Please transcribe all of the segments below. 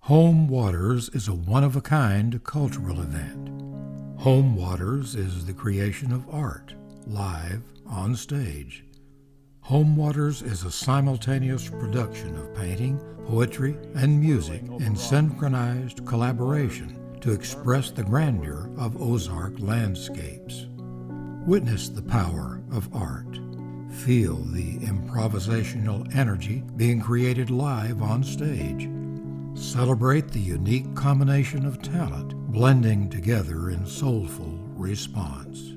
Home Waters is a one-of-a-kind cultural event. Home Waters is the creation of art, live, on stage. Home Waters is a simultaneous production of painting, poetry, and music in synchronized collaboration to express the grandeur of Ozark landscapes. Witness the power of art. Feel the improvisational energy being created live on stage. Celebrate the unique combination of talent blending together in soulful response.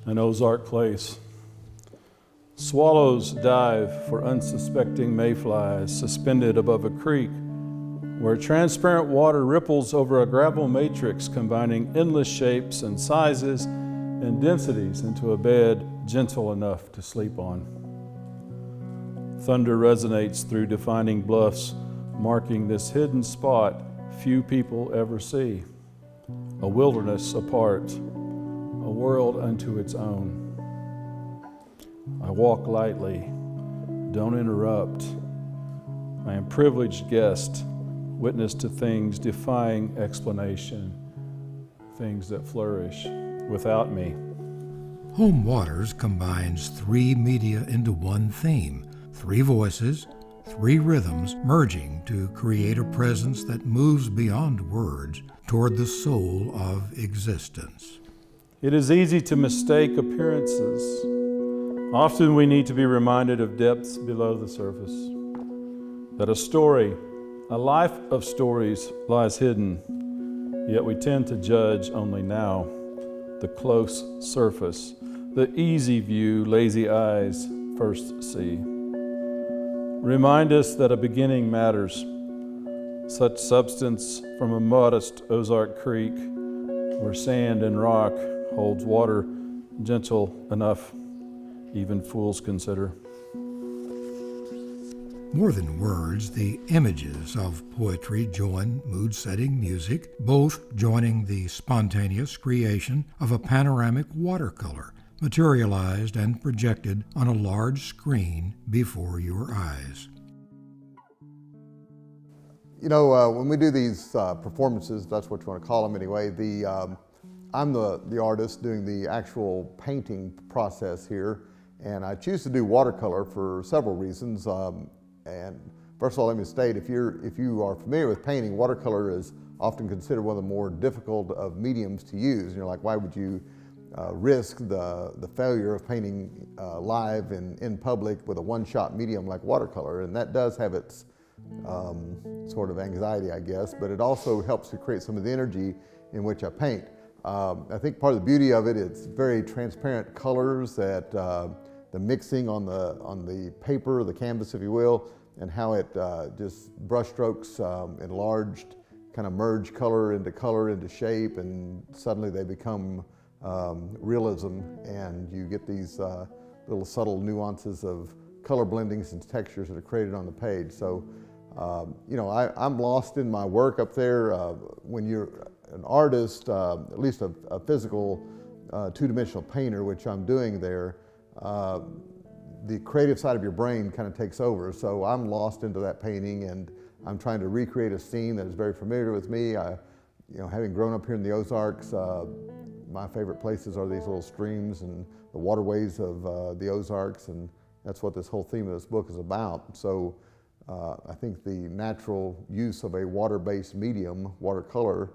An Ozark place. Swallows dive for unsuspecting mayflies suspended above a creek where transparent water ripples over a gravel matrix combining endless shapes and sizes and densities into a bed gentle enough to sleep on. Thunder resonates through defining bluffs, marking this hidden spot few people ever see. A wilderness apart, a world unto its own. I walk lightly, don't interrupt. I am privileged guest, witness to things defying explanation, things that flourish without me. Home Waters combines three media into one theme, three voices, three rhythms merging to create a presence that moves beyond words toward the soul of existence. It is easy to mistake appearances. Often we need to be reminded of depths below the surface, that a story, a life of stories lies hidden, yet we tend to judge only now, the close surface, the easy view lazy eyes first see. Remind us that a beginning matters. Such substance from a modest Ozark creek where sand and rock holds water gentle enough even fools consider. More than words, the images of poetry join mood-setting music, both joining the spontaneous creation of a panoramic watercolor, materialized and projected on a large screen before your eyes. You know, when we do these performances, that's what you want to call them anyway, I'm the artist doing the actual painting process here, and I choose to do watercolor for several reasons. And first of all, let me state, if you are familiar with painting, watercolor is often considered one of the more difficult of mediums to use. And you're like, why would you risk the failure of painting live in public with a one-shot medium like watercolor? And that does have its sort of anxiety, I guess, but it also helps to create some of the energy in which I paint. I think part of the beauty of it, it's very transparent colors that the mixing on the paper, the canvas, if you will, and how it just brush strokes enlarged, kind of merge color into shape, and suddenly they become realism, and you get these little subtle nuances of color blendings and textures that are created on the page. So, you know, I'm lost in my work up there. When you're an artist, at least a physical two-dimensional painter, which I'm doing there, the creative side of your brain kind of takes over. So I'm lost into that painting, and I'm trying to recreate a scene that is very familiar with me. You know, having grown up here in the Ozarks, my favorite places are these little streams and the waterways of the Ozarks, and that's what this whole theme of this book is about. So I think the natural use of a water-based medium, watercolor,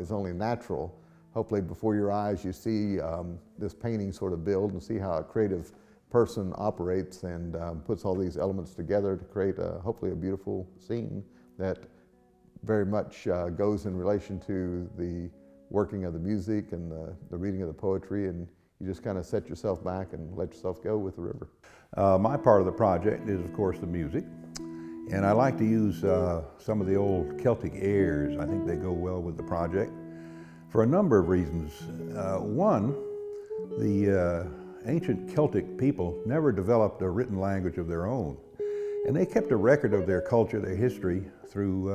is only natural. Hopefully before your eyes you see this painting sort of build and see how a creative person operates and puts all these elements together to create hopefully a beautiful scene that very much goes in relation to the working of the music and the reading of the poetry, and you just kind of set yourself back and let yourself go with the river. My part of the project is, of course, the music. And I like to use some of the old Celtic airs. I think they go well with the project for a number of reasons. One, the ancient Celtic people never developed a written language of their own. And they kept a record of their culture, their history, through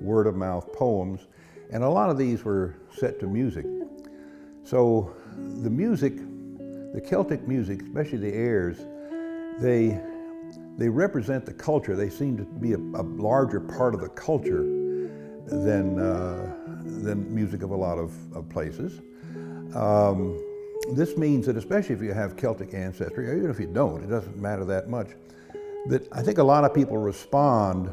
word-of-mouth poems. And a lot of these were set to music. So the music, the Celtic music, especially the airs, they they represent the culture. They seem to be a larger part of the culture than music of a lot of places. This means that especially if you have Celtic ancestry, or even if you don't, it doesn't matter that much, that I think a lot of people respond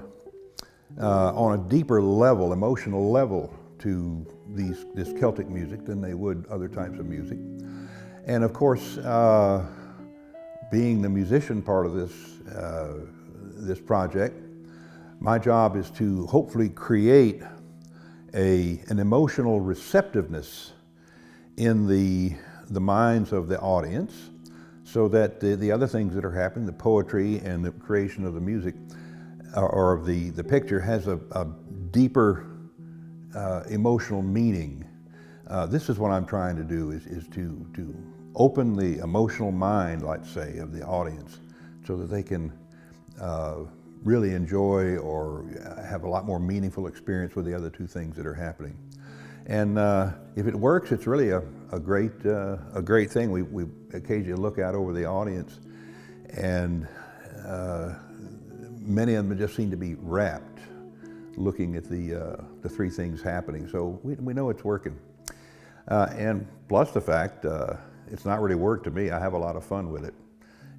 on a deeper level, emotional level, to this Celtic music than they would other types of music. And of course, being the musician part of this project, my job is to hopefully create an emotional receptiveness in the minds of the audience, so that the other things that are happening, the poetry and the creation of the music or of the picture, has a deeper emotional meaning. This is what I'm trying to do, is to open the emotional mind, let's say, of the audience, so that they can really enjoy or have a lot more meaningful experience with the other two things that are happening. And if it works, it's really a great thing. We occasionally look out over the audience, and many of them just seem to be rapt, looking at the three things happening. So we know it's working. And plus the fact, it's not really work to me. I have a lot of fun with it,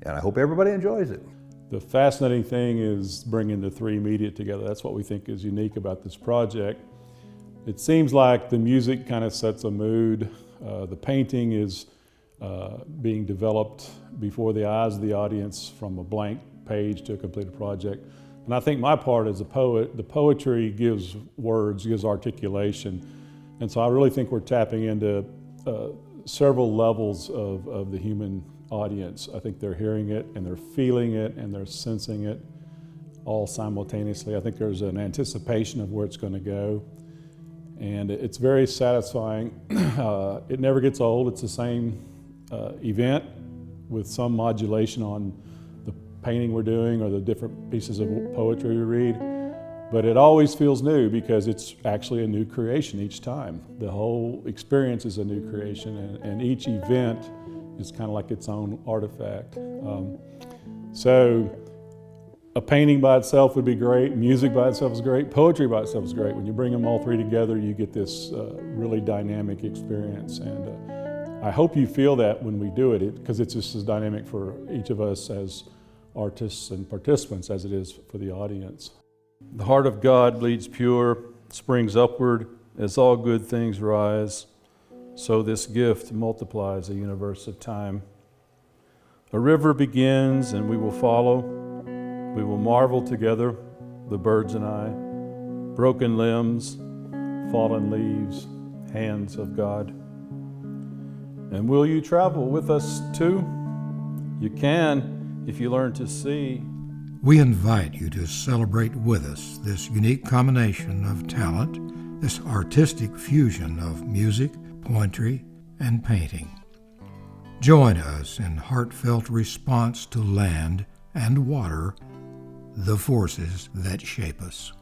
and I hope everybody enjoys it. The fascinating thing is bringing the three media together. That's what we think is unique about this project. It seems like the music kind of sets a mood. The painting is being developed before the eyes of the audience, from a blank page to a completed project. And I think my part as a poet, the poetry gives words, gives articulation. And so I really think we're tapping into several levels of the human audience. I think they're hearing it, and they're feeling it, and they're sensing it all simultaneously. I think there's an anticipation of where it's going to go. And it's very satisfying. It never gets old. It's the same event with some modulation on the painting we're doing or the different pieces of poetry we read. But it always feels new, because it's actually a new creation each time. The whole experience is a new creation, and each event is kind of like its own artifact. So a painting by itself would be great, music by itself is great, poetry by itself is great. When you bring them all three together, you get this really dynamic experience. And I hope you feel that when we do it, because it's just as dynamic for each of us as artists and participants as it is for the audience. The heart of God bleeds pure, springs upward as all good things rise. So this gift multiplies a universe of time. A river begins and we will follow. We will marvel together, the birds and I. Broken limbs, fallen leaves, hands of God. And will you travel with us too? You can if you learn to see. We invite you to celebrate with us this unique combination of talent, this artistic fusion of music, poetry, and painting. Join us in heartfelt response to land and water, the forces that shape us.